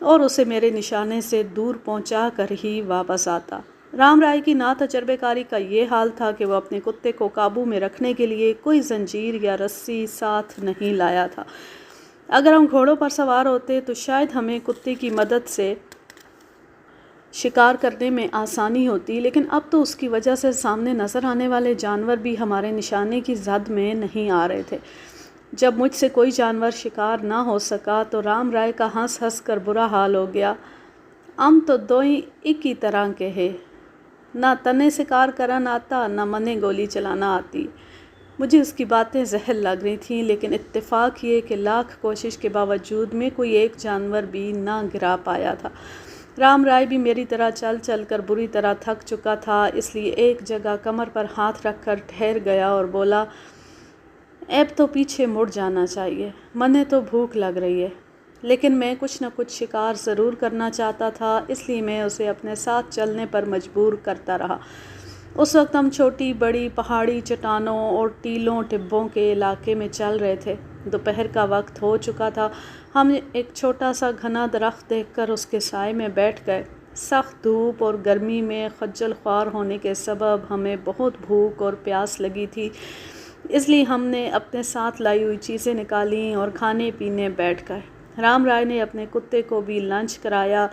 اور اسے میرے نشانے سے دور پہنچا کر ہی واپس آتا۔ رام رائے کی ناتجربہ کاری کا یہ حال تھا کہ وہ اپنے کتے کو قابو میں رکھنے کے لیے کوئی زنجیر یا رسی ساتھ نہیں لایا تھا۔ اگر ہم گھوڑوں پر سوار ہوتے تو شاید ہمیں کتے کی مدد سے شکار کرنے میں آسانی ہوتی، لیکن اب تو اس کی وجہ سے سامنے نظر آنے والے جانور بھی ہمارے نشانے کی زد میں نہیں آ رہے تھے۔ جب مجھ سے کوئی جانور شکار نہ ہو سکا تو رام رائے کا ہنس ہنس کر برا حال ہو گیا۔ ہم تو دوئیں ایک ہی طرح کے ہیں، نہ تنے شکار کرن آتا نہ منے گولی چلانا آتی۔ مجھے اس کی باتیں زہر لگ رہی تھیں، لیکن اتفاق یہ کہ لاکھ کوشش کے باوجود میں کوئی ایک جانور بھی نہ گرا پایا تھا۔ رام رائے بھی میری طرح چل چل کر بری طرح تھک چکا تھا، اس لیے ایک جگہ کمر پر ہاتھ رکھ کر ٹھہر گیا اور بولا، اب تو پیچھے مڑ جانا چاہیے، منے تو بھوک لگ رہی ہے۔ لیکن میں کچھ نہ کچھ شکار ضرور کرنا چاہتا تھا، اس لیے میں اسے اپنے ساتھ چلنے پر مجبور کرتا رہا۔ اس وقت ہم چھوٹی بڑی پہاڑی چٹانوں اور ٹیلوں ٹبوں کے علاقے میں چل رہے تھے۔ دوپہر کا وقت ہو چکا تھا۔ ہم ایک چھوٹا سا گھنا درخت دیکھ کر اس کے سائے میں بیٹھ گئے۔ سخت دھوپ اور گرمی میں خجل خوار ہونے کے سبب ہمیں بہت بھوک اور پیاس لگی تھی، اس لیے ہم نے اپنے ساتھ لائی ہوئی چیزیں نکالیں اور کھانے پینے بیٹھ گئے۔ رام رائے نے اپنے کتے کو بھی لنچ کرایا۔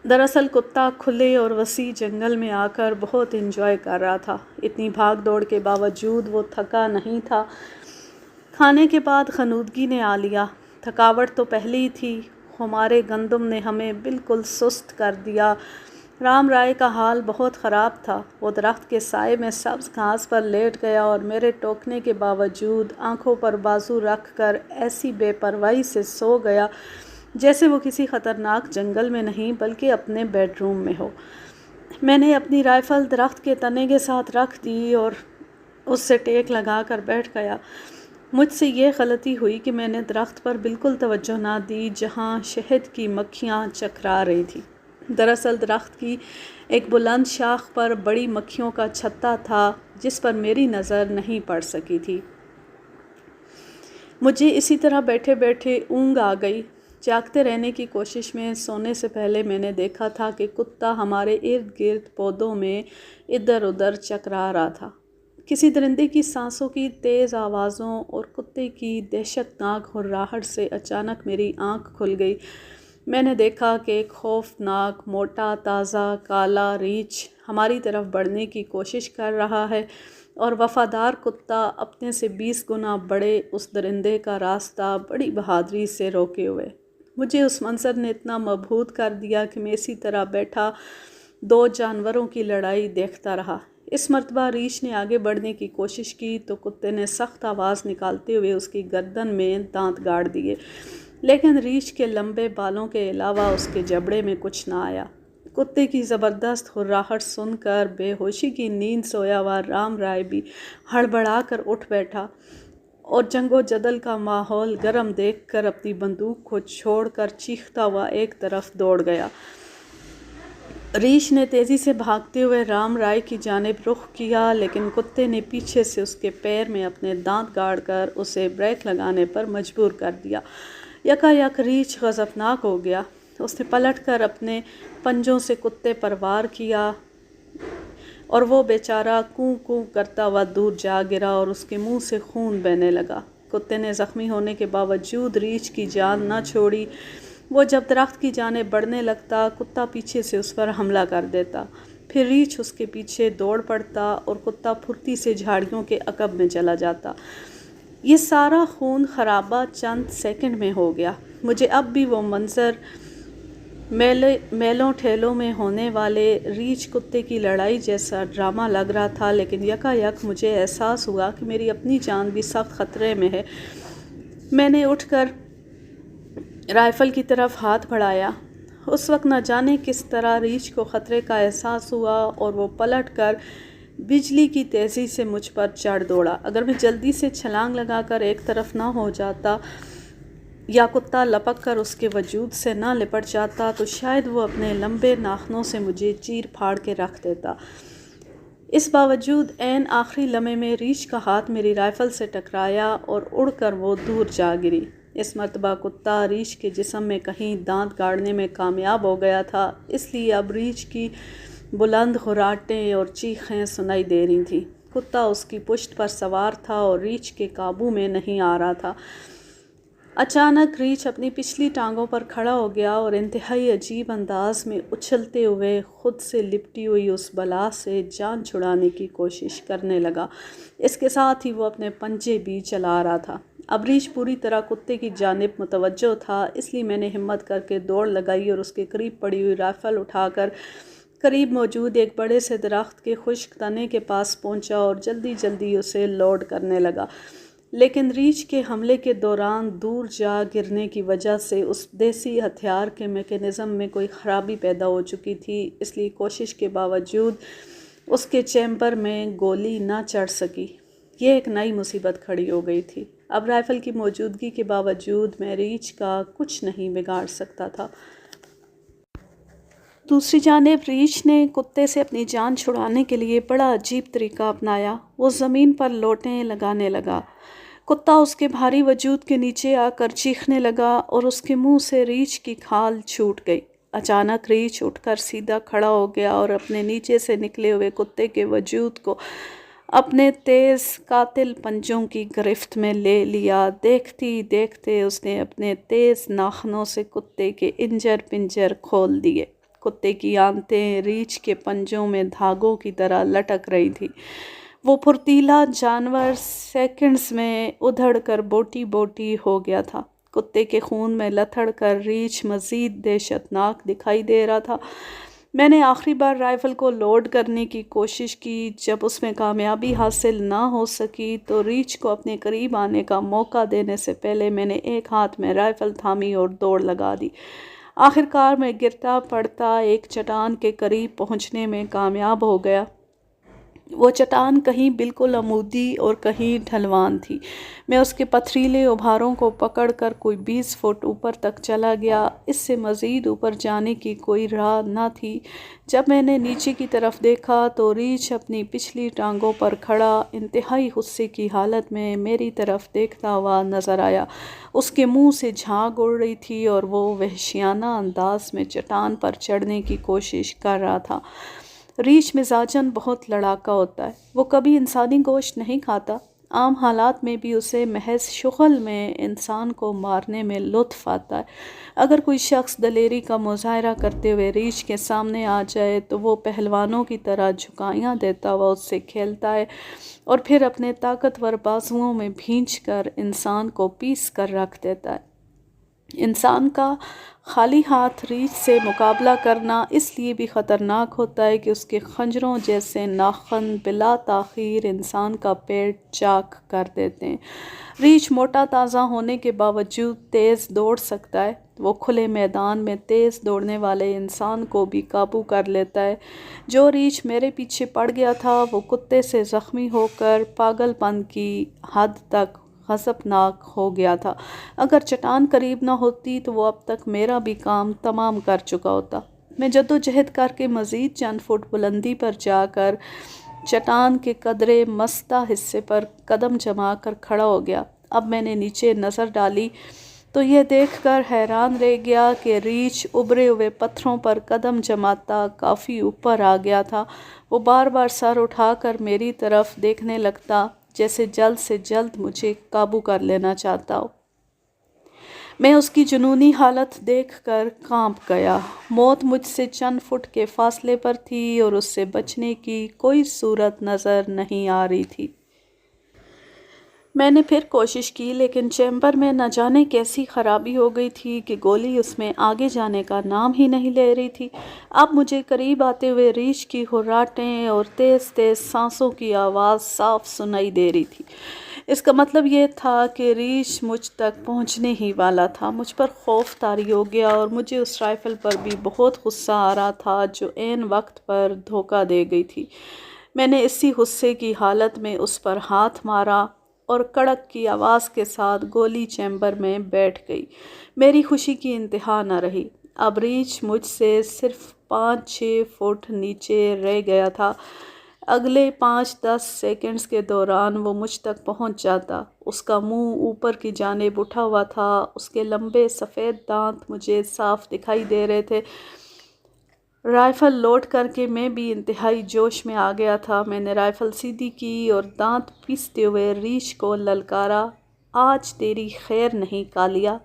دراصل کتا کھلے اور وسیع جنگل میں آ کر بہت انجوائے کر رہا تھا۔ اتنی بھاگ دوڑ کے باوجود وہ تھکا نہیں تھا۔ کھانے کے بعد خنودگی نے آ لیا۔ تھکاوٹ تو پہلے ہی تھی، ہمارے گندم نے ہمیں بالکل سست کر دیا۔ رام رائے کا حال بہت خراب تھا۔ وہ درخت کے سائے میں سبز گھاس پر لیٹ گیا اور میرے ٹوکنے کے باوجود آنکھوں پر بازو رکھ کر ایسی بے پرواہی سے سو گیا جیسے وہ کسی خطرناک جنگل میں نہیں بلکہ اپنے بیڈ روم میں ہو۔ میں نے اپنی رائفل درخت کے تنے کے ساتھ رکھ دی اور اس سے ٹیک لگا کر بیٹھ گیا۔ مجھ سے یہ غلطی ہوئی کہ میں نے درخت پر بالکل توجہ نہ دی جہاں شہد کی مکھیاں چکرا رہی تھیں۔ دراصل درخت کی ایک بلند شاخ پر بڑی مکھیوں کا چھتا تھا جس پر میری نظر نہیں پڑ سکی تھی۔ مجھے اسی طرح بیٹھے بیٹھے اونگ آ گئی۔ جاگتے رہنے کی کوشش میں سونے سے پہلے میں نے دیکھا تھا کہ کتا ہمارے ارد گرد پودوں میں ادھر ادھر چکرا رہا تھا۔ کسی درندے کی سانسوں کی تیز آوازوں اور کتے کی دہشت ناک ہرراہٹ سے اچانک میری آنکھ کھل گئی۔ میں نے دیکھا کہ ایک خوفناک موٹا تازہ کالا ریچھ ہماری طرف بڑھنے کی کوشش کر رہا ہے اور وفادار کتا اپنے سے 20 گنا بڑے اس درندے کا راستہ بڑی بہادری سے روکے ہوئے۔ مجھے اس منظر نے اتنا مبہوت کر دیا کہ میں اسی طرح بیٹھا دو جانوروں کی لڑائی دیکھتا رہا۔ اس مرتبہ ریچھ نے آگے بڑھنے کی کوشش کی تو کتے نے سخت آواز نکالتے ہوئے اس کی گردن میں دانت گاڑ دیے، لیکن ریچھ کے لمبے بالوں کے علاوہ اس کے جبڑے میں کچھ نہ آیا۔ کتے کی زبردست ہرراہٹ سن کر بے ہوشی کی نیند سویا ہوا رام رائے بھی ہڑبڑا کر اٹھ بیٹھا اور جنگ و جدل کا ماحول گرم دیکھ کر اپنی بندوق کو چھوڑ کر چیختا ہوا ایک طرف دوڑ گیا۔ ریچھ نے تیزی سے بھاگتے ہوئے رام رائے کی جانب رخ کیا، لیکن کتے نے پیچھے سے اس کے پیر میں اپنے دانت گاڑ کر اسے بریک لگانے پر مجبور کر دیا۔ یکا یک ریچھ غضبناک ہو گیا۔ اس نے پلٹ کر اپنے پنجوں سے کتے پر وار کیا اور وہ بیچارہ کوں کوں کرتا ہوا دور جا گرا اور اس کے منہ سے خون بہنے لگا۔ کتے نے زخمی ہونے کے باوجود ریچھ کی جان نہ چھوڑی۔ وہ جب درخت کی جانب بڑھنے لگتا، کتا پیچھے سے اس پر حملہ کر دیتا، پھر ریچھ اس کے پیچھے دوڑ پڑتا اور کتا پھرتی سے جھاڑیوں کے عقب میں چلا جاتا۔ یہ سارا خون خرابہ چند سیکنڈ میں ہو گیا۔ مجھے اب بھی وہ منظر میلوں ٹھیلوں میں ہونے والے ریچھ کتے کی لڑائی جیسا ڈرامہ لگ رہا تھا، لیکن یکا یک مجھے احساس ہوا کہ میری اپنی جان بھی سخت خطرے میں ہے۔ میں نے اٹھ کر رائفل کی طرف ہاتھ بڑھایا۔ اس وقت نہ جانے کس طرح ریچھ کو خطرے کا احساس ہوا اور وہ پلٹ کر بجلی کی تیزی سے مجھ پر چڑھ دوڑا۔ اگر میں جلدی سے چھلانگ لگا کر ایک طرف نہ ہو جاتا یا کتا لپک کر اس کے وجود سے نہ لپٹ جاتا تو شاید وہ اپنے لمبے ناخنوں سے مجھے چیر پھاڑ کے رکھ دیتا۔ اس باوجود عین آخری لمحے میں ریچھ کا ہاتھ میری رائفل سے ٹکرایا اور اڑ کر وہ دور جا گری۔ اس مرتبہ کتا ریچھ کے جسم میں کہیں دانت گاڑنے میں کامیاب ہو گیا تھا، اس لیے اب ریچھ کی بلند خراٹیں اور چیخیں سنائی دے رہی تھیں۔ کتا اس کی پشت پر سوار تھا اور ریچھ کے قابو میں نہیں آ رہا تھا۔ اچانک ریچھ اپنی پچھلی ٹانگوں پر کھڑا ہو گیا اور انتہائی عجیب انداز میں اچھلتے ہوئے خود سے لپٹی ہوئی اس بلا سے جان چھڑانے کی کوشش کرنے لگا۔ اس کے ساتھ ہی وہ اپنے پنجے بھی چلا رہا تھا۔ اب ریچھ پوری طرح کتے کی جانب متوجہ تھا، اس لیے میں نے ہمت کر کے دوڑ لگائی اور اس کے قریب پڑی ہوئی رائفل اٹھا کر قریب موجود ایک بڑے سے درخت کے خشک تنے کے پاس پہنچا اور جلدی جلدی اسے لوڈ کرنے لگا۔ لیکن ریچھ کے حملے کے دوران دور جا گرنے کی وجہ سے اس دیسی ہتھیار کے میکینزم میں کوئی خرابی پیدا ہو چکی تھی، اس لیے کوشش کے باوجود اس کے چیمبر میں گولی نہ چڑھ سکی۔ یہ ایک نئی مصیبت کھڑی ہو گئی تھی۔ اب رائفل کی موجودگی کے باوجود میں ریچھ کا کچھ نہیں بگاڑ سکتا تھا۔ دوسری جانب ریچھ نے کتے سے اپنی جان چھڑانے کے لیے بڑا عجیب طریقہ اپنایا۔ وہ زمین پر لوٹیں لگانے لگا۔ کتا اس کے بھاری وجود کے نیچے آ کر چیخنے لگا اور اس کے منہ سے ریچھ کی کھال چھوٹ گئی۔ اچانک ریچھ اٹھ کر سیدھا کھڑا ہو گیا اور اپنے نیچے سے نکلے ہوئے کتے کے وجود کو اپنے تیز قاتل پنجوں کی گرفت میں لے لیا۔ دیکھتے دیکھتے اس نے اپنے تیز ناخنوں سے کتے کے انجر پنجر کھول دیے۔ کتے کی آنتیں ریچھ کے پنجوں میں دھاگوں کی طرح لٹک رہی تھی۔ وہ پھرتیلا جانور سیکنڈز میں ادھڑ کر بوٹی بوٹی ہو گیا تھا۔ کتے کے خون میں لتھڑ کر ریچھ مزید دہشتناک دکھائی دے رہا تھا۔ میں نے آخری بار رائفل کو لوڈ کرنے کی کوشش کی۔ جب اس میں کامیابی حاصل نہ ہو سکی تو ریچھ کو اپنے قریب آنے کا موقع دینے سے پہلے میں نے ایک ہاتھ میں رائفل تھامی اور دوڑ لگا دی۔ آخر کار میں گرتا پڑتا ایک چٹان کے قریب پہنچنے میں کامیاب ہو گیا۔ وہ چٹان کہیں بالکل عمودی اور کہیں ڈھلوان تھی۔ میں اس کے پتھریلے ابھاروں کو پکڑ کر کوئی 20 فٹ اوپر تک چلا گیا۔ اس سے مزید اوپر جانے کی کوئی راہ نہ تھی۔ جب میں نے نیچے کی طرف دیکھا تو ریچھ اپنی پچھلی ٹانگوں پر کھڑا انتہائی غصے کی حالت میں میری طرف دیکھتا ہوا نظر آیا۔ اس کے منہ سے جھاگ اڑ رہی تھی اور وہ وحشیانہ انداز میں چٹان پر چڑھنے کی کوشش کر رہا تھا۔ ریچھ مزاجاً بہت لڑاکا ہوتا ہے۔ وہ کبھی انسانی گوشت نہیں کھاتا۔ عام حالات میں بھی اسے محض شغل میں انسان کو مارنے میں لطف آتا ہے۔ اگر کوئی شخص دلیری کا مظاہرہ کرتے ہوئے ریچھ کے سامنے آ جائے تو وہ پہلوانوں کی طرح جھکائیاں دیتا ہوا اس سے کھیلتا ہے اور پھر اپنے طاقتور بازوؤں میں بھینچ کر انسان کو پیس کر رکھ دیتا ہے۔ انسان کا خالی ہاتھ ریچھ سے مقابلہ کرنا اس لیے بھی خطرناک ہوتا ہے کہ اس کے خنجروں جیسے ناخن بلا تاخیر انسان کا پیٹ چاک کر دیتے ہیں۔ ریچھ موٹا تازہ ہونے کے باوجود تیز دوڑ سکتا ہے۔ وہ کھلے میدان میں تیز دوڑنے والے انسان کو بھی قابو کر لیتا ہے۔ جو ریچھ میرے پیچھے پڑ گیا تھا وہ کتے سے زخمی ہو کر پاگل پن کی حد تک غضبناک ہو گیا تھا۔ اگر چٹان قریب نہ ہوتی تو وہ اب تک میرا بھی کام تمام کر چکا ہوتا۔ میں جدوجہد کر کے مزید چند فٹ بلندی پر جا کر چٹان کے قدرے مستہ حصے پر قدم جما کر کھڑا ہو گیا۔ اب میں نے نیچے نظر ڈالی تو یہ دیکھ کر حیران رہ گیا کہ ریچھ ابھرے ہوئے پتھروں پر قدم جماتا کافی اوپر آ گیا تھا۔ وہ بار بار سر اٹھا کر میری طرف دیکھنے لگتا جیسے جلد سے جلد مجھے قابو کر لینا چاہتا ہو۔ میں اس کی جنونی حالت دیکھ کر کانپ گیا۔ موت مجھ سے چند فٹ کے فاصلے پر تھی اور اس سے بچنے کی کوئی صورت نظر نہیں آ رہی تھی۔ میں نے پھر کوشش کی لیکن چیمبر میں نہ جانے کیسی خرابی ہو گئی تھی کہ گولی اس میں آگے جانے کا نام ہی نہیں لے رہی تھی۔ اب مجھے قریب آتے ہوئے ریچھ کی خراٹیں اور تیز تیز سانسوں کی آواز صاف سنائی دے رہی تھی۔ اس کا مطلب یہ تھا کہ ریچھ مجھ تک پہنچنے ہی والا تھا۔ مجھ پر خوف طاری ہو گیا اور مجھے اس رائفل پر بھی بہت غصہ آ رہا تھا جو عین وقت پر دھوکہ دے گئی تھی۔ میں نے اسی غصے کی حالت میں اس پر ہاتھ مارا اور کڑک کی آواز کے ساتھ گولی چیمبر میں بیٹھ گئی۔ میری خوشی کی انتہا نہ رہی۔ اب ریچھ مجھ سے صرف 5-6 فٹ نیچے رہ گیا تھا۔ اگلے 5-10 سیکنڈز کے دوران وہ مجھ تک پہنچ جاتا۔ اس کا منہ اوپر کی جانب اٹھا ہوا تھا، اس کے لمبے سفید دانت مجھے صاف دکھائی دے رہے تھے۔ رائفل لوڈ کر کے میں بھی انتہائی جوش میں آ گیا تھا۔ میں نے رائفل سیدھی کی اور دانت پیستے ہوئے ریچھ کو للکارا، آج تیری خیر نہیں کالیا۔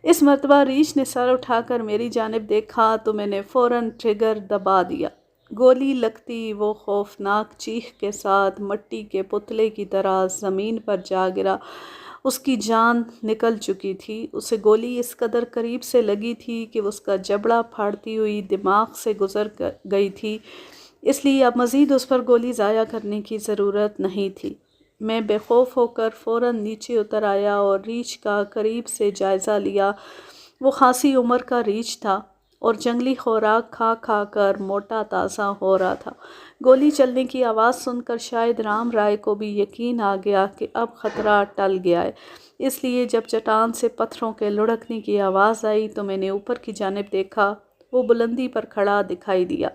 اس مرتبہ ریچھ نے سر اٹھا کر میری جانب دیکھا تو میں نے فوراً ٹریگر دبا دیا۔ گولی لگتی وہ خوفناک چیخ کے ساتھ مٹی کے پتلے کی طرح زمین پر جا گرا۔ اس کی جان نکل چکی تھی۔ اسے گولی اس قدر قریب سے لگی تھی کہ اس کا جبڑا پھاڑتی ہوئی دماغ سے گزر گئی تھی، اس لیے اب مزید اس پر گولی ضائع کرنے کی ضرورت نہیں تھی۔ میں بے خوف ہو کر فوراً نیچے اتر آیا اور ریچھ کا قریب سے جائزہ لیا۔ وہ خاصی عمر کا ریچھ تھا اور جنگلی خوراک کھا کھا کر موٹا تازہ ہو رہا تھا۔ گولی چلنے کی آواز سن کر شاید رام رائے کو بھی یقین آ گیا کہ اب خطرہ ٹل گیا ہے، اس لیے جب چٹان سے پتھروں کے لڑھکنے کی آواز آئی تو میں نے اوپر کی جانب دیکھا۔ وہ بلندی پر کھڑا دکھائی دیا۔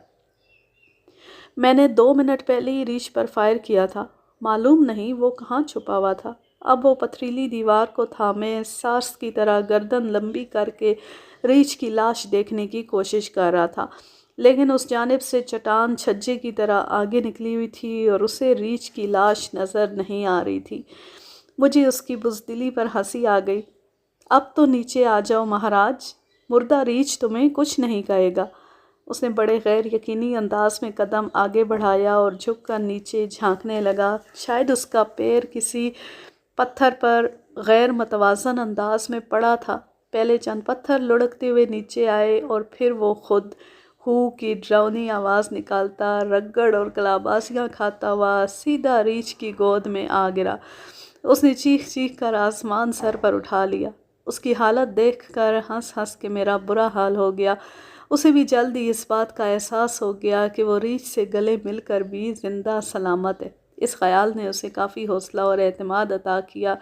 میں نے 2 منٹ پہلے ہی ریچھ پر فائر کیا تھا، معلوم نہیں وہ کہاں چھپا ہوا تھا۔ اب وہ پتھریلی دیوار کو تھامے سارس کی طرح گردن لمبی کر کے ریچھ کی لاش دیکھنے کی کوشش کر رہا تھا، لیکن اس جانب سے چٹان چھجے کی طرح آگے نکلی ہوئی تھی اور اسے ریچھ کی لاش نظر نہیں آ رہی تھی۔ مجھے اس کی بزدلی پر ہنسی آ گئی۔ اب تو نیچے آ جاؤ مہاراج، مردہ ریچھ تمہیں کچھ نہیں کہے گا۔ اس نے بڑے غیر یقینی انداز میں قدم آگے بڑھایا اور جھک کر نیچے جھانکنے لگا۔ شاید اس کا پیر کسی پتھر پر غیر متوازن انداز میں پڑا تھا۔ پہلے چند پتھر لڑکتے ہوئے نیچے آئے اور پھر وہ خود ہو کی ڈراؤنی آواز نکالتا، رگڑ اور کلابازیاں کھاتا ہوا سیدھا ریچھ کی گود میں آ گرا۔ اس نے چیخ چیخ کر آسمان سر پر اٹھا لیا۔ اس کی حالت دیکھ کر ہنس ہنس کے میرا برا حال ہو گیا۔ اسے بھی جلد ہی اس بات کا احساس ہو گیا کہ وہ ریچھ سے گلے مل کر بھی زندہ سلامت ہے۔ اس خیال نے اسے کافی حوصلہ اور اعتماد عطا کیا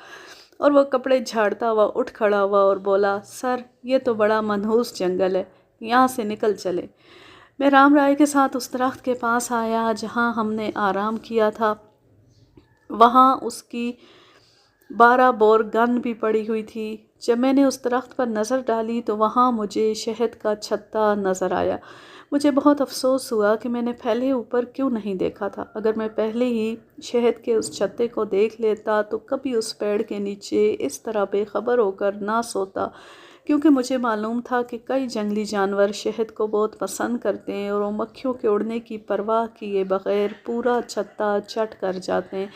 اور وہ کپڑے جھاڑتا ہوا اٹھ کھڑا ہوا اور بولا، سر یہ تو بڑا منحوس جنگل ہے، یہاں سے نکل چلے۔ میں رام رائے کے ساتھ اس درخت کے پاس آیا جہاں ہم نے آرام کیا تھا۔ وہاں اس کی 12 بور گن بھی پڑی ہوئی تھی۔ جب میں نے اس درخت پر نظر ڈالی تو وہاں مجھے شہد کا چھتا نظر آیا۔ مجھے بہت افسوس ہوا کہ میں نے پہلے اوپر کیوں نہیں دیکھا تھا۔ اگر میں پہلے ہی شہد کے اس چھتے کو دیکھ لیتا تو کبھی اس پیڑ کے نیچے اس طرح بے خبر ہو کر نہ سوتا، کیونکہ مجھے معلوم تھا کہ کئی جنگلی جانور شہد کو بہت پسند کرتے ہیں اور وہ مکھیوں کے اڑنے کی پرواہ کیے بغیر پورا چھتا چٹ کر جاتے ہیں۔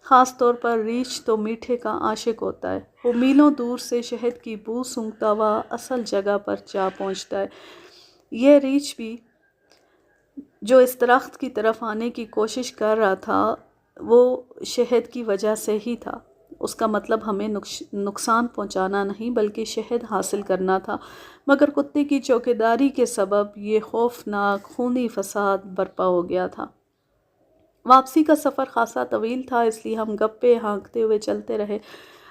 خاص طور پر ریچھ تو میٹھے کا عاشق ہوتا ہے۔ وہ میلوں دور سے شہد کی بو سونگھتا ہوا اصل جگہ پر جا پہنچتا ہے۔ یہ ریچھ بھی جو اس درخت کی طرف آنے کی کوشش کر رہا تھا وہ شہد کی وجہ سے ہی تھا۔ اس کا مطلب ہمیں نقصان پہنچانا نہیں بلکہ شہد حاصل کرنا تھا، مگر کتے کی چوکیداری کے سبب یہ خوفناک خونی فساد برپا ہو گیا تھا۔ واپسی کا سفر خاصا طویل تھا، اس لیے ہم گپے ہانکتے ہوئے چلتے رہے۔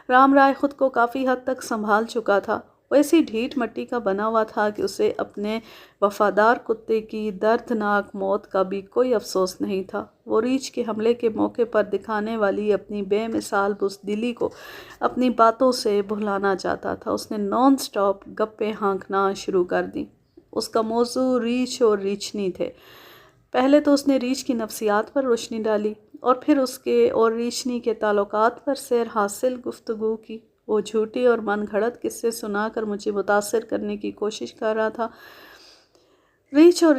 رام رائے خود کو کافی حد تک سنبھال چکا تھا۔ وہ ایسی ڈھیٹ مٹی کا بنا ہوا تھا کہ اسے اپنے وفادار کتے کی دردناک موت کا بھی کوئی افسوس نہیں تھا۔ وہ ریچھ کے حملے کے موقع پر دکھانے والی اپنی بے مثال بزدلی کو اپنی باتوں سے بھلانا چاہتا تھا۔ اس نے نان سٹاپ گپے ہانکنا شروع کر دی۔ اس کا موضوع ریچھ اور ریچھنی تھے۔ پہلے تو اس نے ریچھ کی نفسیات پر روشنی ڈالی اور پھر اس کے اور ریچھنی کے تعلقات پر سیر حاصل گفتگو کی۔ وہ جھوٹے اور من گھڑت قصے سنا کر مجھے متاثر کرنے کی کوشش کر رہا تھا۔ ریچھ اور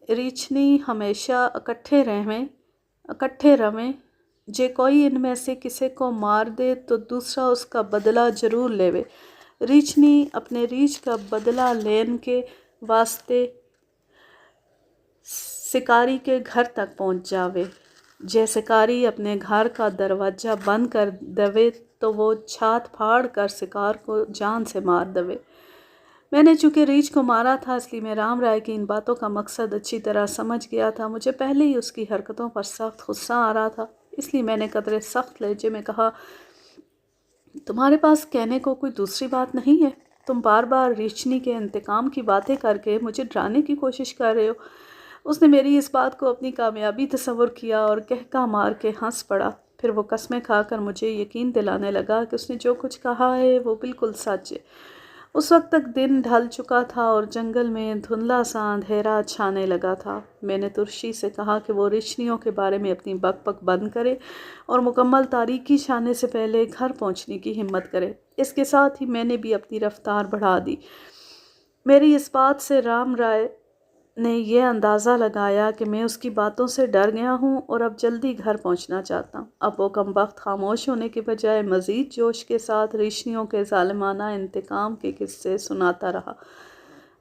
ریچھنی ہمیشہ اکٹھے رویں، جے کوئی ان میں سے کسی کو مار دے تو دوسرا اس کا بدلہ ضرور لیوے۔ ریچھنی اپنے ریچھ کا بدلہ لین کے واسطے شکاری کے گھر تک پہنچ جاوے۔ جے شکاری اپنے گھر کا دروازہ بند کر دوے تو وہ چھات پھاڑ کر شکار کو جان سے مار دوے۔ میں نے چونکہ ریچھ کو مارا تھا اس لیے میں رام رائے کی ان باتوں کا مقصد اچھی طرح سمجھ گیا تھا۔ مجھے پہلے ہی اس کی حرکتوں پر سخت غصہ آ رہا تھا، اس لیے میں نے قدرے سخت لہجے میں کہا، تمہارے پاس کہنے کو کوئی دوسری بات نہیں ہے؟ تم بار بار ریچھنی کے انتقام کی باتیں کر کے مجھے ڈرانے کی کوشش کر رہے ہو۔ اس نے میری اس بات کو اپنی کامیابی تصور کیا اور کہکا مار کے ہنس پڑا۔ پھر وہ قسمیں کھا کر مجھے یقین دلانے لگا کہ اس نے جو کچھ کہا ہے وہ بالکل سچ ہے۔ اس وقت تک دن ڈھل چکا تھا اور جنگل میں دھندلا سا اندھیرا چھانے لگا تھا۔ میں نے ترشی سے کہا کہ وہ روشنیوں کے بارے میں اپنی بک بک بند کرے اور مکمل تاریکی چھانے سے پہلے گھر پہنچنے کی ہمت کرے۔ اس کے ساتھ ہی میں نے بھی اپنی رفتار بڑھا دی۔ میری اس بات سے رام رائے نے یہ اندازہ لگایا کہ میں اس کی باتوں سے ڈر گیا ہوں اور اب جلدی گھر پہنچنا چاہتا ہوں۔ اب وہ کم وقت خاموش ہونے کے بجائے مزید جوش کے ساتھ روشنیوں کے ظالمانہ انتقام کے قصے سناتا رہا۔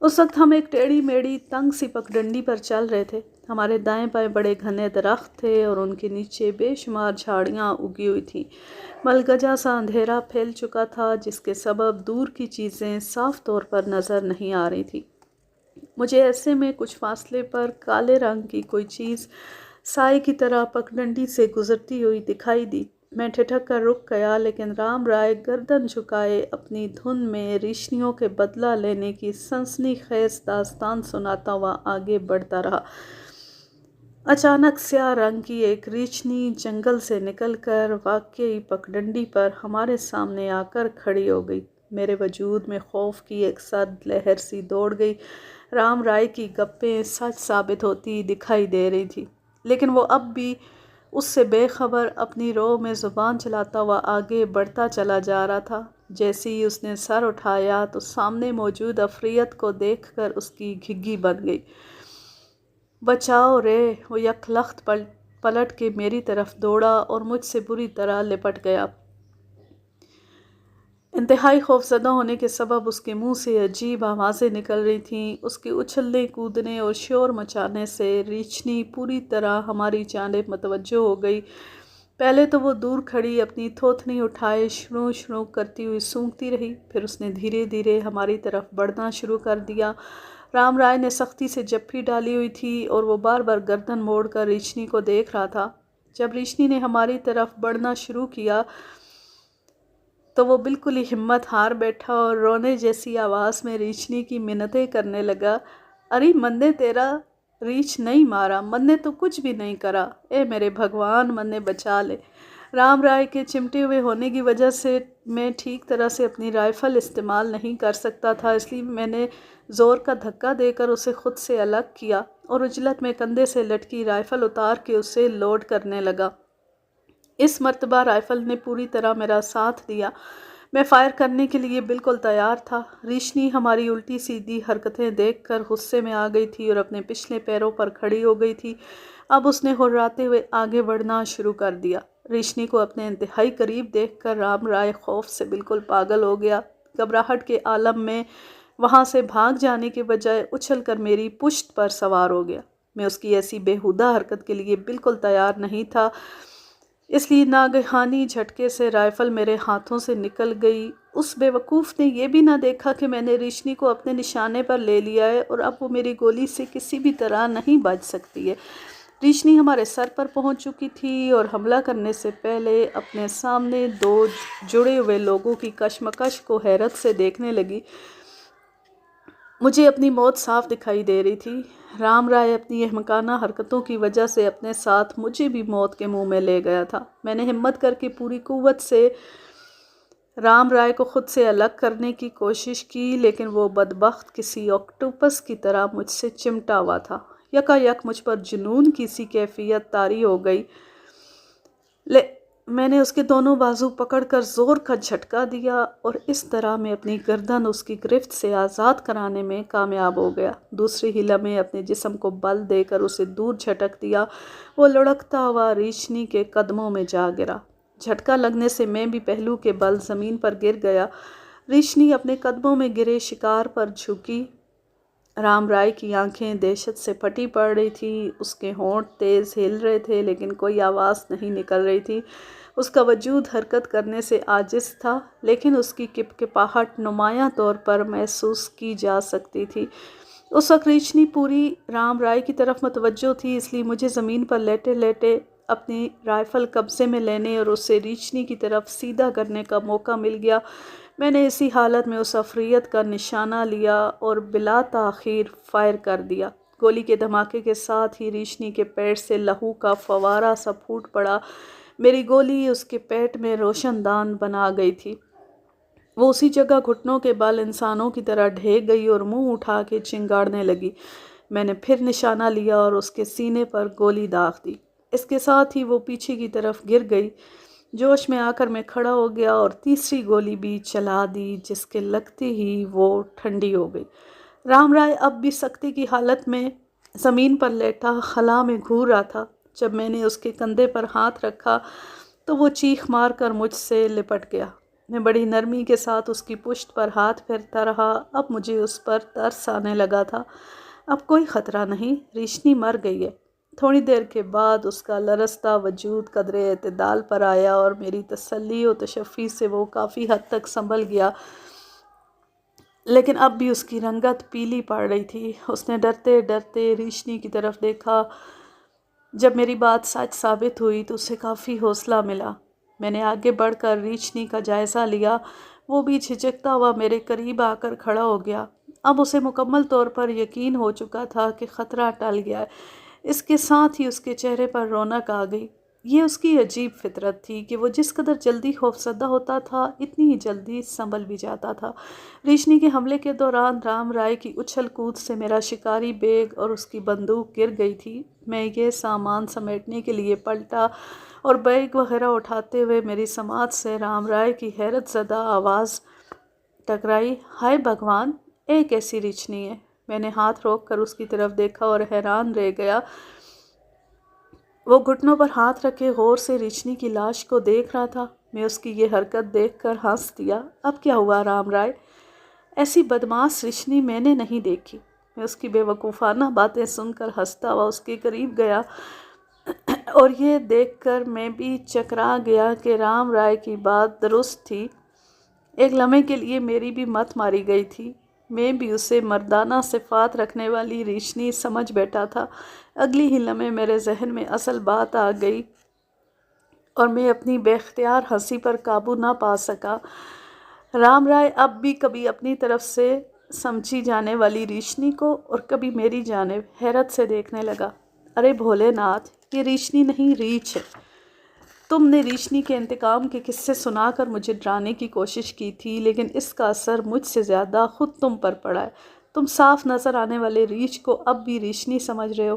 اس وقت ہم ایک ٹیڑھی میڑھی تنگ سی پگڈنڈی پر چل رہے تھے۔ ہمارے دائیں بائیں بڑے گھنے درخت تھے اور ان کے نیچے بے شمار جھاڑیاں اگی ہوئی تھیں۔ ملگجا سا اندھیرا پھیل چکا تھا جس کے سبب دور کی چیزیں صاف طور پر نظر نہیں آ رہی تھی۔ مجھے ایسے میں کچھ فاصلے پر کالے رنگ کی کوئی چیز سائے کی طرح پگڈنڈی سے گزرتی ہوئی دکھائی دی۔ میں ٹھٹک کر رک گیا، لیکن رام رائے گردن جھکائے اپنی دھن میں روشنیوں کے بدلہ لینے کی سنسنی خیز داستان سناتا ہوا آگے بڑھتا رہا۔ اچانک سیاہ رنگ کی ایک روشنی جنگل سے نکل کر واقعی پگڈنڈی پر ہمارے سامنے آ کر کھڑی ہو گئی۔ میرے وجود میں خوف کی ایک سرد لہر سی دوڑ گئی۔ رام رائے کی گپیں سچ ثابت ہوتی دکھائی دے رہی تھی، لیکن وہ اب بھی اس سے بے خبر اپنی رو میں زبان چلاتا ہوا آگے بڑھتا چلا جا رہا تھا۔ جیسے ہی اس نے سر اٹھایا تو سامنے موجود عفریت کو دیکھ کر اس کی گھگی بن گئی۔ بچاؤ رے! وہ یک لخت پلٹ کے میری طرف دوڑا اور مجھ سے بری طرح لپٹ گیا۔ انتہائی خوفزدہ ہونے کے سبب اس کے منہ سے عجیب آوازیں نکل رہی تھیں۔ اس کے اچھلنے کودنے اور شور مچانے سے روشنی پوری طرح ہماری جانب متوجہ ہو گئی۔ پہلے تو وہ دور کھڑی اپنی تھوتنی اٹھائے شروں شروں کرتی ہوئی سونگتی رہی، پھر اس نے دھیرے دھیرے ہماری طرف بڑھنا شروع کر دیا۔ رام رائے نے سختی سے جپھی ڈالی ہوئی تھی اور وہ بار بار گردن موڑ کر روشنی کو دیکھ رہا تھا۔ جب روشنی نے ہماری طرف بڑھنا شروع کیا تو وہ بالکل ہی ہمت ہار بیٹھا اور رونے جیسی آواز میں روشنی کی منتیں کرنے لگا۔ ارے من نے تیرا ریچھ نہیں مارا، من نے تو کچھ بھی نہیں کرا، اے میرے بھگوان من نے بچا لے۔ رام رائے کے چمٹے ہوئے ہونے کی وجہ سے میں ٹھیک طرح سے اپنی رائفل استعمال نہیں کر سکتا تھا، اس لیے میں نے زور کا دھکا دے کر اسے خود سے الگ کیا اور عجلت میں کندھے سے لٹکی رائفل اتار کے اسے لوڈ کرنے لگا۔ اس مرتبہ رائفل نے پوری طرح میرا ساتھ دیا۔ میں فائر کرنے کے لیے بالکل تیار تھا۔ روشنی ہماری الٹی سیدھی حرکتیں دیکھ کر غصے میں آ گئی تھی اور اپنے پچھلے پیروں پر کھڑی ہو گئی تھی۔ اب اس نے ہرراتے ہوئے آگے بڑھنا شروع کر دیا۔ روشنی کو اپنے انتہائی قریب دیکھ کر رام رائے خوف سے بالکل پاگل ہو گیا۔ گھبراہٹ کے عالم میں وہاں سے بھاگ جانے کے بجائے اچھل کر میری پشت پر سوار ہو گیا۔ میں اس کی ایسی بےہودہ حرکت کے لیے بالکل تیار نہیں تھا، اس لیے ناگہانی جھٹکے سے رائفل میرے ہاتھوں سے نکل گئی۔ اس بے وقوف نے یہ بھی نہ دیکھا کہ میں نے روشنی کو اپنے نشانے پر لے لیا ہے اور اب وہ میری گولی سے کسی بھی طرح نہیں بچ سکتی ہے۔ روشنی ہمارے سر پر پہنچ چکی تھی اور حملہ کرنے سے پہلے اپنے سامنے دو جڑے ہوئے لوگوں کی کشمکش کو حیرت سے دیکھنے لگی۔ مجھے اپنی موت صاف دکھائی دے رہی تھی۔ رام رائے اپنی احمقانہ حرکتوں کی وجہ سے اپنے ساتھ مجھے بھی موت کے منہ میں لے گیا تھا۔ میں نے ہمت کر کے پوری قوت سے رام رائے کو خود سے الگ کرنے کی کوشش کی، لیکن وہ بدبخت کسی آکٹوپس کی طرح مجھ سے چمٹا ہوا تھا۔ یکا یک مجھ پر جنون کی سی کیفیت طاری ہو گئی۔ میں نے اس کے دونوں بازو پکڑ کر زور کا جھٹکا دیا اور اس طرح میں اپنی گردن اس کی گرفت سے آزاد کرانے میں کامیاب ہو گیا۔ دوسری ہلا میں اپنے جسم کو بل دے کر اسے دور جھٹک دیا۔ وہ لڑکتا ہوا روشنی کے قدموں میں جا گرا۔ جھٹکا لگنے سے میں بھی پہلو کے بل زمین پر گر گیا۔ روشنی اپنے قدموں میں گرے شکار پر جھکی۔ رام رائے کی آنکھیں دہشت سے پھٹی پڑ رہی تھیں، اس کے ہونٹ تیز ہل رہے تھے لیکن کوئی آواز نہیں نکل رہی تھی۔ اس کا وجود حرکت کرنے سے عاجز تھا، لیکن اس کی کپکپاہٹ نمایاں طور پر محسوس کی جا سکتی تھی۔ اس وقت روشنی پوری رام رائے کی طرف متوجہ تھی، اس لیے مجھے زمین پر لیٹے لیٹے اپنی رائفل قبضے میں لینے اور اسے روشنی کی طرف سیدھا کرنے کا موقع مل گیا۔ میں نے اسی حالت میں اس عفریت کا نشانہ لیا اور بلا تاخیر فائر کر دیا۔ گولی کے دھماکے کے ساتھ ہی ریشنی کے پیٹ سے لہو کا فوارہ سا پھوٹ پڑا۔ میری گولی اس کے پیٹ میں روشن دان بنا گئی تھی۔ وہ اسی جگہ گھٹنوں کے بل انسانوں کی طرح ڈھے گئی اور منہ اٹھا کے چنگاڑنے لگی۔ میں نے پھر نشانہ لیا اور اس کے سینے پر گولی داغ دی۔ اس کے ساتھ ہی وہ پیچھے کی طرف گر گئی۔ جوش میں آ کر میں کھڑا ہو گیا اور تیسری گولی بھی چلا دی، جس کے لگتے ہی وہ ٹھنڈی ہو گئی۔ رام رائے اب بھی سکتے کی حالت میں زمین پر لیٹا خلا میں گھور رہا تھا۔ جب میں نے اس کے کندھے پر ہاتھ رکھا تو وہ چیخ مار کر مجھ سے لپٹ گیا۔ میں بڑی نرمی کے ساتھ اس کی پشت پر ہاتھ پھیرتا رہا۔ اب مجھے اس پر ترس آنے لگا تھا۔ اب کوئی خطرہ نہیں، ریشنی مر گئی ہے۔ تھوڑی دیر کے بعد اس کا لرزتا وجود قدرے اعتدال پر آیا اور میری تسلی و تشفی سے وہ کافی حد تک سنبھل گیا، لیکن اب بھی اس کی رنگت پیلی پڑ رہی تھی۔ اس نے ڈرتے ڈرتے ریشنی کی طرف دیکھا۔ جب میری بات سچ ثابت ہوئی تو اسے کافی حوصلہ ملا۔ میں نے آگے بڑھ کر ریشنی کا جائزہ لیا۔ وہ بھی جھجکتا ہوا میرے قریب آ کر کھڑا ہو گیا۔ اب اسے مکمل طور پر یقین ہو چکا تھا کہ خطرہ ٹل گیا ہے۔ اس کے ساتھ ہی اس کے چہرے پر رونق آ گئی۔ یہ اس کی عجیب فطرت تھی کہ وہ جس قدر جلدی خوفزدہ ہوتا تھا، اتنی ہی جلدی سنبھل بھی جاتا تھا۔ ریشنی کے حملے کے دوران رام رائے کی اچھل کود سے میرا شکاری بیگ اور اس کی بندوق گر گئی تھی۔ میں یہ سامان سمیٹنے کے لیے پلٹا اور بیگ وغیرہ اٹھاتے ہوئے میری سماعت سے رام رائے کی حیرت زدہ آواز ٹکرائی، ہائے بھگوان، ایک ایسی ریچھنی ہے۔ میں نے ہاتھ روک کر اس کی طرف دیکھا اور حیران رہ گیا۔ وہ گھٹنوں پر ہاتھ رکھے غور سے ریچھنی کی لاش کو دیکھ رہا تھا۔ میں اس کی یہ حرکت دیکھ کر ہنس دیا۔ اب کیا ہوا رام رائے؟ ایسی بدماش ریچھنی میں نے نہیں دیکھی۔ میں اس کی بے وقوفانہ باتیں سن کر ہنستا ہوا اس کے قریب گیا اور یہ دیکھ کر میں بھی چکرا گیا کہ رام رائے کی بات درست تھی۔ ایک لمحے کے لیے میری بھی مت ماری گئی تھی۔ میں بھی اسے مردانہ صفات رکھنے والی ریچھنی سمجھ بیٹھا تھا۔ اگلی ہی لمحے میرے ذہن میں اصل بات آ گئی اور میں اپنی بے اختیار ہنسی پر قابو نہ پا سکا۔ رام رائے اب بھی کبھی اپنی طرف سے سمجھی جانے والی ریچھنی کو اور کبھی میری جانب حیرت سے دیکھنے لگا۔ ارے بھولے ناتھ، یہ ریچھنی نہیں، ریچھ ہے۔ تم نے ریچھنی کے انتقام کے قصے سنا کر مجھے ڈرانے کی کوشش کی تھی، لیکن اس کا اثر مجھ سے زیادہ خود تم پر پڑا ہے۔ تم صاف نظر آنے والے ریچھ کو اب بھی ریچھنی سمجھ رہے ہو۔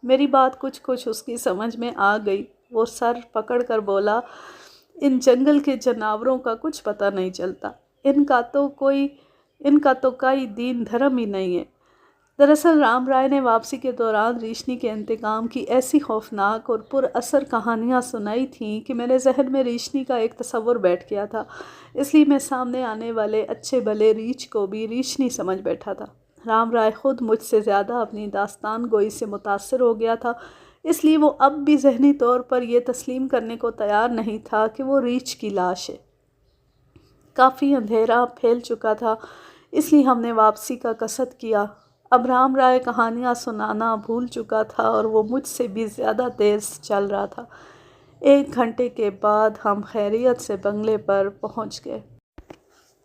میری بات کچھ اس کی سمجھ میں آ گئی۔ وہ سر پکڑ کر بولا، ان جنگل کے جانوروں کا کچھ پتہ نہیں چلتا۔ ان کا تو کوئی دین دھرم ہی نہیں ہے۔ دراصل رام رائے نے واپسی کے دوران ریچھنی کے انتقام کی ایسی خوفناک اور پر اثر کہانیاں سنائی تھیں کہ میرے ذہن میں ریچھنی کا ایک تصور بیٹھ گیا تھا، اس لیے میں سامنے آنے والے اچھے بھلے ریچھ کو بھی ریچھنی سمجھ بیٹھا تھا۔ رام رائے خود مجھ سے زیادہ اپنی داستان گوئی سے متاثر ہو گیا تھا، اس لیے وہ اب بھی ذہنی طور پر یہ تسلیم کرنے کو تیار نہیں تھا کہ وہ ریچھ کی لاش ہے۔ کافی اندھیرا پھیل چکا تھا، اس لیے ہم نے واپسی کا قصد کیا۔ اب رام رائے کہانیاں سنانا بھول چکا تھا اور وہ مجھ سے بھی زیادہ تیز چل رہا تھا۔ 1 گھنٹے کے بعد ہم خیریت سے بنگلے پر پہنچ گئے۔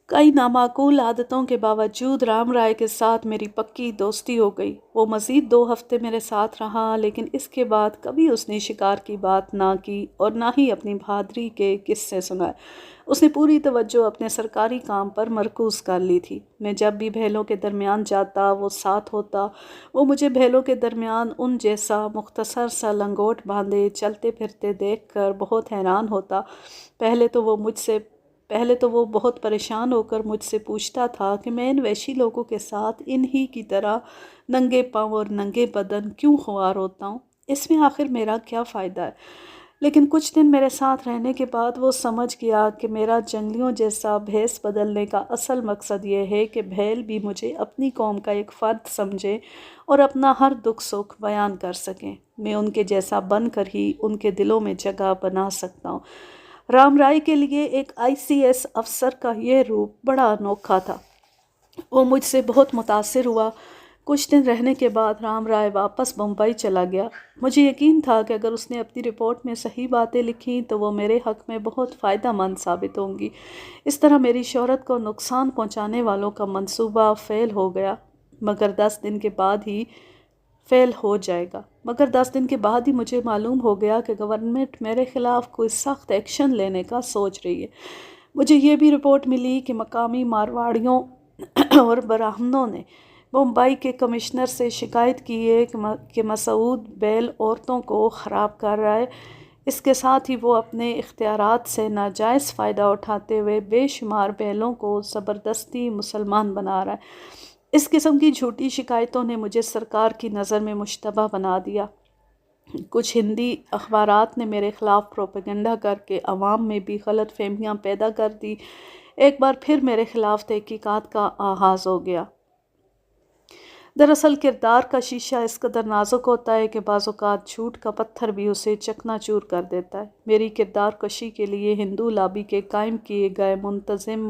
کئی نامعقول عادتوں کے باوجود رام رائے کے ساتھ میری پکی دوستی ہو گئی۔ وہ مزید 2 ہفتے میرے ساتھ رہا، لیکن اس کے بعد کبھی اس نے شکار کی بات نہ کی اور نہ ہی اپنی بہادری کے قصے سنائے۔ اس نے پوری توجہ اپنے سرکاری کام پر مرکوز کر لی تھی۔ میں جب بھی بھیلوں کے درمیان جاتا، وہ ساتھ ہوتا۔ وہ مجھے بھیلوں کے درمیان ان جیسا مختصر سا لنگوٹ باندھے چلتے پھرتے دیکھ کر بہت حیران ہوتا۔ پہلے تو وہ بہت پریشان ہو کر مجھ سے پوچھتا تھا کہ میں ان وحشی لوگوں کے ساتھ انہی کی طرح ننگے پاؤں اور ننگے بدن کیوں خوار ہوتا ہوں، اس میں آخر میرا کیا فائدہ ہے؟ لیکن کچھ دن میرے ساتھ رہنے کے بعد وہ سمجھ گیا کہ میرا جنگلیوں جیسا بھیس بدلنے کا اصل مقصد یہ ہے کہ بھیل بھی مجھے اپنی قوم کا ایک فرد سمجھیں اور اپنا ہر دکھ سکھ بیان کر سکیں۔ میں ان کے جیسا بن کر ہی ان کے دلوں میں جگہ بنا سکتا ہوں۔ رام رائے کے لیے ایک ICS افسر کا یہ روپ بڑا انوکھا تھا۔ وہ مجھ سے بہت متاثر ہوا۔ کچھ دن رہنے کے بعد رام رائے واپس بمبئی چلا گیا۔ مجھے یقین تھا کہ اگر اس نے اپنی رپورٹ میں صحیح باتیں لکھیں تو وہ میرے حق میں بہت فائدہ مند ثابت ہوں گی۔ اس طرح میری شہرت کو نقصان پہنچانے والوں کا منصوبہ فیل ہو گیا۔ مگر 10 دن کے بعد ہی فیل ہو جائے گا، مگر 10 دن کے بعد ہی مجھے معلوم ہو گیا کہ گورنمنٹ میرے خلاف کوئی سخت ایکشن لینے کا سوچ رہی ہے۔ مجھے یہ بھی رپورٹ ملی کہ مقامی مارواڑیوں اور براہمنوں نے بمبئی کے کمشنر سے شکایت کی ہے کہ مسعود بیل عورتوں کو خراب کر رہا ہے۔ اس کے ساتھ ہی وہ اپنے اختیارات سے ناجائز فائدہ اٹھاتے ہوئے بے شمار بیلوں کو زبردستی مسلمان بنا رہا ہے۔ اس قسم کی جھوٹی شکایتوں نے مجھے سرکار کی نظر میں مشتبہ بنا دیا۔ کچھ ہندی اخبارات نے میرے خلاف پروپیگنڈا کر کے عوام میں بھی غلط فہمیاں پیدا کر دی۔ ایک بار پھر میرے خلاف تحقیقات کا آغاز ہو گیا۔ دراصل کردار کا شیشہ اس قدر نازک ہوتا ہے کہ بعض اوقات جھوٹ کا پتھر بھی اسے چکنا چور کر دیتا ہے۔ میری کردار کشی کے لیے ہندو لابی کے قائم کیے گئے منظم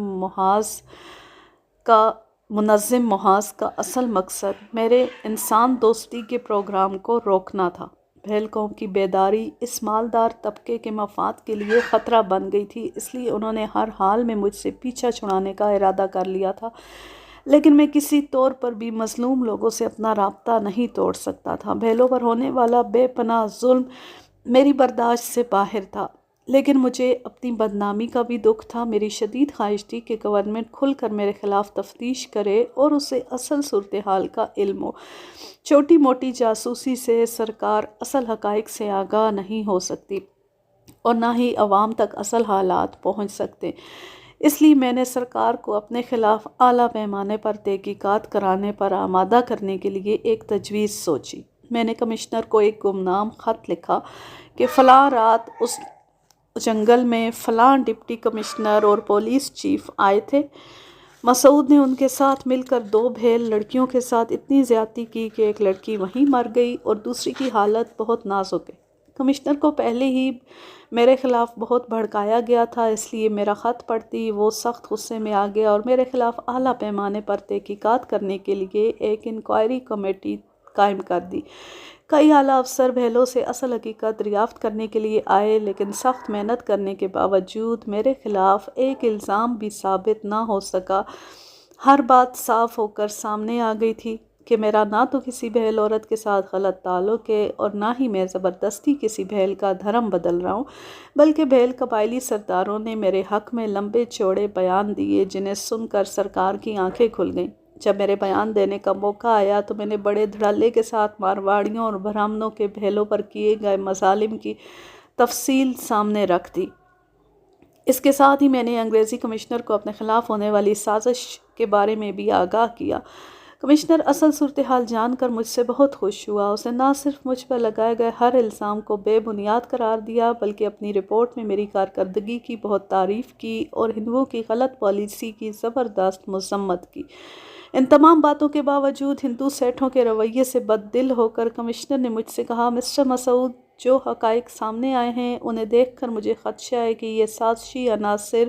محاذ کا اصل مقصد میرے انسان دوستی کے پروگرام کو روکنا تھا۔ بھیل قوم کی بیداری اس مالدار طبقے کے مفاد کے لیے خطرہ بن گئی تھی، اس لیے انہوں نے ہر حال میں مجھ سے پیچھا چھڑانے کا ارادہ کر لیا تھا، لیکن میں کسی طور پر بھی مظلوم لوگوں سے اپنا رابطہ نہیں توڑ سکتا تھا۔ بھیلوں پر ہونے والا بے پناہ ظلم میری برداشت سے باہر تھا، لیکن مجھے اپنی بدنامی کا بھی دکھ تھا۔ میری شدید خواہش تھی کہ گورنمنٹ کھل کر میرے خلاف تفتیش کرے اور اسے اصل صورتحال کا علم ہو۔ چھوٹی موٹی جاسوسی سے سرکار اصل حقائق سے آگاہ نہیں ہو سکتی اور نہ ہی عوام تک اصل حالات پہنچ سکتے۔ اس لیے میں نے سرکار کو اپنے خلاف اعلیٰ پیمانے پر تحقیقات کرانے پر آمادہ کرنے کے لیے ایک تجویز سوچی۔ میں نے کمشنر کو ایک گمنام خط لکھا کہ فلاں رات اس جنگل میں فلاں ڈپٹی کمشنر اور پولیس چیف آئے تھے۔ مسعود نے ان کے ساتھ مل کر 2 بھیل لڑکیوں کے ساتھ اتنی زیادتی کی کہ ایک لڑکی وہیں مر گئی اور دوسری کی حالت بہت نازک ہے۔ کمشنر کو پہلے ہی میرے خلاف بہت بھڑکایا گیا تھا، اس لیے میرا خط پڑھتی وہ سخت غصے میں آ گیا اور میرے خلاف اعلیٰ پیمانے پر تحقیقات کرنے کے لیے ایک انکوائری کمیٹی قائم کر دی۔ کئی اعلیٰ افسر بھیلوں سے اصل حقیقت دریافت کرنے کے لیے آئے، لیکن سخت محنت کرنے کے باوجود میرے خلاف ایک الزام بھی ثابت نہ ہو سکا۔ ہر بات صاف ہو کر سامنے آ گئی تھی کہ میرا نہ تو کسی بھیل عورت کے ساتھ غلط تعلق ہے اور نہ ہی میں زبردستی کسی بھیل کا دھرم بدل رہا ہوں، بلکہ بھیل قبائلی سرداروں نے میرے حق میں لمبے چوڑے بیان دیے جنہیں سن کر سرکار کی آنکھیں کھل گئیں۔ جب میرے بیان دینے کا موقع آیا تو میں نے بڑے دھڑلے کے ساتھ مارواڑیوں اور برہمنوں کے بھیلوں پر کیے گئے مظالم کی تفصیل سامنے رکھ دی۔ اس کے ساتھ ہی میں نے انگریزی کمشنر کو اپنے خلاف ہونے والی سازش کے بارے میں بھی آگاہ کیا۔ کمشنر اصل صورتحال جان کر مجھ سے بہت خوش ہوا۔ اسے نہ صرف مجھ پر لگائے گئے ہر الزام کو بے بنیاد قرار دیا، بلکہ اپنی رپورٹ میں میری کارکردگی کی بہت تعریف کی اور ہندوؤں کی غلط پالیسی کی زبردست مذمت کی۔ ان تمام باتوں کے باوجود ہندو سیٹھوں کے رویے سے بد دل ہو کر کمشنر نے مجھ سے کہا، مسٹر مسعود، جو حقائق سامنے آئے ہیں انہیں دیکھ کر مجھے خدشہ ہے کہ یہ سازشی عناصر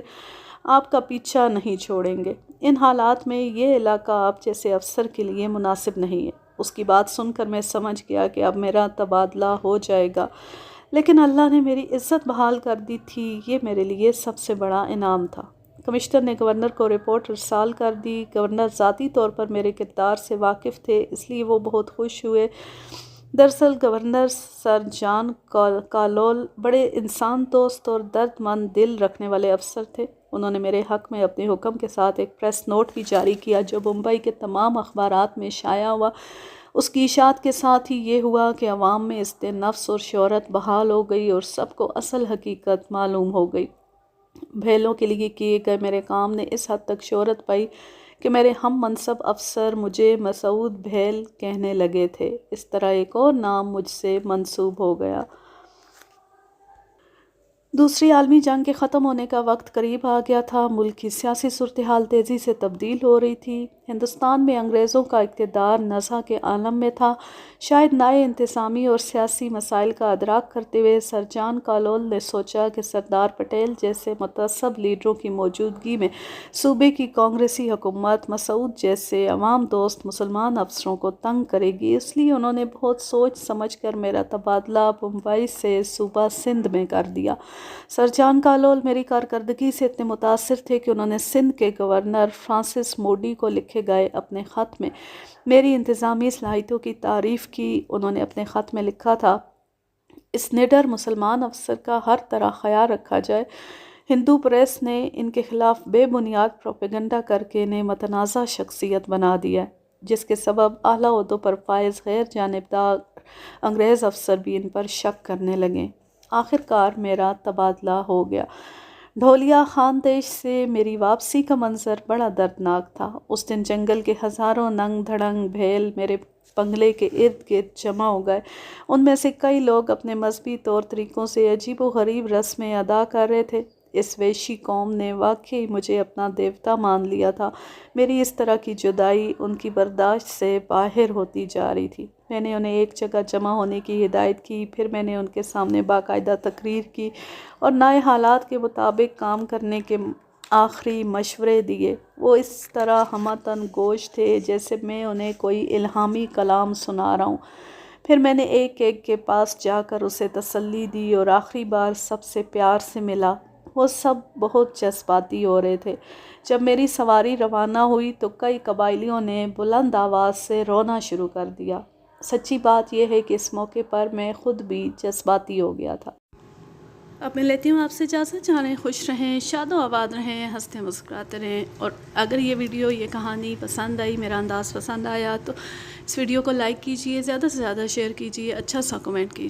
آپ کا پیچھا نہیں چھوڑیں گے۔ ان حالات میں یہ علاقہ آپ جیسے افسر کے لیے مناسب نہیں ہے۔ اس کی بات سن کر میں سمجھ گیا کہ اب میرا تبادلہ ہو جائے گا، لیکن اللہ نے میری عزت بحال کر دی تھی، یہ میرے لیے سب سے بڑا انعام تھا۔ کمشنر نے گورنر کو رپورٹ ارسال کر دی۔ گورنر ذاتی طور پر میرے کردار سے واقف تھے، اس لیے وہ بہت خوش ہوئے۔ دراصل گورنر سر جان کالول بڑے انسان دوست اور درد مند دل رکھنے والے افسر تھے۔ انہوں نے میرے حق میں اپنے حکم کے ساتھ ایک پریس نوٹ بھی جاری کیا جو بمبئی کے تمام اخبارات میں شائع ہوا۔ اس کی اشاعت کے ساتھ ہی یہ ہوا کہ عوام میں عزت نفس اور شہرت بحال ہو گئی اور سب کو اصل حقیقت معلوم ہو گئی۔ بھیلوں کے لیے کیے گئے میرے کام نے اس حد تک شہرت پائی کہ میرے ہم منصب افسر مجھے مسعود بھیل کہنے لگے تھے۔ اس طرح ایک اور نام مجھ سے منسوب ہو گیا۔ دوسری عالمی جنگ کے ختم ہونے کا وقت قریب آ گیا تھا۔ ملک کی سیاسی صورتحال تیزی سے تبدیل ہو رہی تھی۔ ہندوستان میں انگریزوں کا اقتدار نزع کے عالم میں تھا۔ شاید نئے انتظامی اور سیاسی مسائل کا ادراک کرتے ہوئے سر جان کالول نے سوچا کہ سردار پٹیل جیسے متعصب لیڈروں کی موجودگی میں صوبے کی کانگریسی حکومت مسعود جیسے عوام دوست مسلمان افسروں کو تنگ کرے گی، اس لیے انہوں نے بہت سوچ سمجھ کر میرا تبادلہ بمبئی سے صوبہ سندھ میں کر دیا۔ سر جان کالول میری کارکردگی سے اتنے متاثر تھے کہ انہوں نے سندھ کے گورنر فرانسس موڈی کو لکھے لکھے گئے اپنے خط میں میری انتظامی صلاحیتوں کی تعریف کی۔ انہوں نے اپنے خط میں لکھا تھا، اس نڈر مسلمان افسر کا ہر طرح خیال رکھا جائے۔ ہندو پریس نے ان کے خلاف بے بنیاد پروپیگنڈا کر کے انہیں متنازع شخصیت بنا دیا، جس کے سبب اعلیٰ عہدوں پر فائز غیر جانبدار انگریز افسر بھی ان پر شک کرنے لگے۔ آخر کار میرا تبادلہ ہو گیا۔ ڈھولیا خاندیش سے میری واپسی کا منظر بڑا دردناک تھا۔ اس دن جنگل کے ہزاروں ننگ دھڑنگ بھیل میرے بنگلے کے ارد گرد جمع ہو گئے۔ ان میں سے کئی لوگ اپنے مذہبی طور طریقوں سے عجیب و غریب رسمیں ادا کر رہے تھے۔ اس وحشی قوم نے واقعی مجھے اپنا دیوتا مان لیا تھا۔ میری اس طرح کی جدائی ان کی برداشت سے باہر ہوتی جا رہی تھی۔ میں نے انہیں ایک جگہ جمع ہونے کی ہدایت کی، پھر میں نے ان کے سامنے باقاعدہ تقریر کی اور نئے حالات کے مطابق کام کرنے کے آخری مشورے دیے۔ وہ اس طرح ہمہ گوش تھے جیسے میں انہیں کوئی الہامی کلام سنا رہا ہوں۔ پھر میں نے ایک ایک کے پاس جا کر اسے تسلی دی اور آخری بار سب سے پیار سے ملا۔ وہ سب بہت جذباتی ہو رہے تھے۔ جب میری سواری روانہ ہوئی تو کئی قبائلیوں نے بلند آواز سے رونا شروع کر دیا۔ سچی بات یہ ہے کہ اس موقع پر میں خود بھی جذباتی ہو گیا تھا۔ اب میں لیتی ہوں آپ سے اجازت۔ جانے خوش رہیں، شاد و آباد رہیں، ہنستے مسکراتے رہیں۔ اور اگر یہ ویڈیو، یہ کہانی پسند آئی، میرا انداز پسند آیا تو اس ویڈیو کو لائک کیجئے، زیادہ سے زیادہ شیئر کیجئے، اچھا سا کمنٹ کیجئے۔